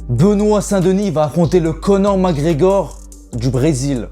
Benoît Saint-Denis va affronter le Conor McGregor du Brésil.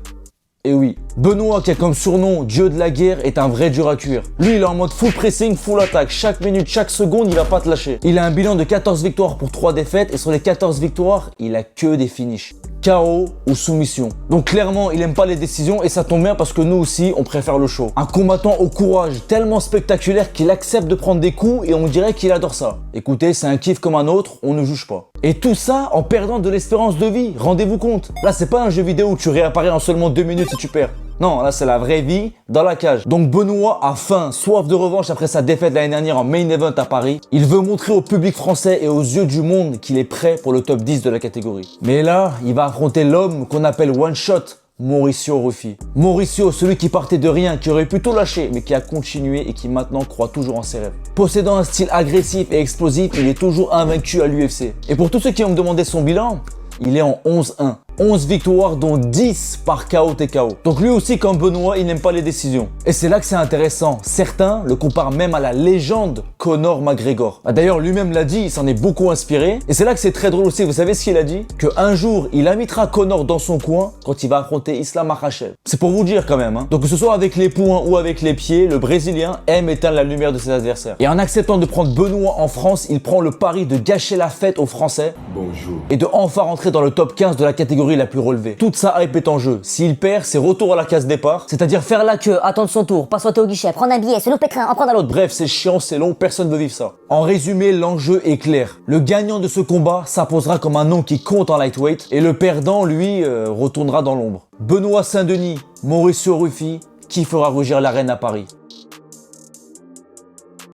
Et oui, Benoît, qui a comme surnom Dieu de la guerre, est un vrai dur à cuire. Lui, il est en mode full pressing, full attaque. Chaque minute, chaque seconde, il va pas te lâcher. Il a un bilan de 14 victoires pour 3 défaites et sur les 14 victoires, il a que des finishes. KO ou soumission. Donc clairement, il aime pas les décisions et ça tombe bien parce que nous aussi, on préfère le show. Un combattant au courage tellement spectaculaire qu'il accepte de prendre des coups et on dirait qu'il adore ça. Écoutez, c'est un kiff comme un autre, on ne juge pas. Et tout ça en perdant de l'espérance de vie, rendez-vous compte. Là, c'est pas un jeu vidéo où tu réapparais en seulement 2 minutes si tu perds. Non, là c'est la vraie vie dans la cage. Donc Benoît a faim, soif de revanche après sa défaite l'année dernière en main event à Paris. Il veut montrer au public français et aux yeux du monde qu'il est prêt pour le top 10 de la catégorie. Mais là, il va affronter l'homme qu'on appelle One Shot, Mauricio Ruffi. Mauricio, celui qui partait de rien, qui aurait pu tout lâcher, mais qui a continué et qui maintenant croit toujours en ses rêves. Possédant un style agressif et explosif, il est toujours invaincu à l'UFC. Et pour tous ceux qui ont me demandé son bilan, il est en 11-1. 11 victoires dont 10 par KO TKO. Donc lui aussi comme Benoît, il n'aime pas les décisions. Et c'est là que c'est intéressant. Certains le comparent même à la légende Conor McGregor. D'ailleurs lui-même l'a dit, il s'en est beaucoup inspiré. Et c'est là que c'est très drôle aussi. Vous savez ce qu'il a dit? Qu'un jour, il invitera Conor dans son coin quand il va affronter Islam Makhachev. C'est pour vous dire quand même. Donc que ce soit avec les poings ou avec les pieds, le Brésilien aime éteindre la lumière de ses adversaires. Et en acceptant de prendre Benoît en France, il prend le pari de gâcher la fête aux Français. Bonjour. Et de enfin rentrer dans le top 15 de la catégorie la plus relevée. Toute sa hype est en jeu. S'il perd, c'est retour à la case départ, c'est-à-dire faire la queue, attendre son tour, pas sauter au guichet, prendre un billet, se louper train, en prendre un autre. Bref, c'est chiant, c'est long, personne ne veut vivre ça. En résumé, l'enjeu est clair. Le gagnant de ce combat s'imposera comme un nom qui compte en lightweight et le perdant, lui, retournera dans l'ombre. Benoît Saint-Denis, Mauricio Ruffi, qui fera rougir l'arène à Paris?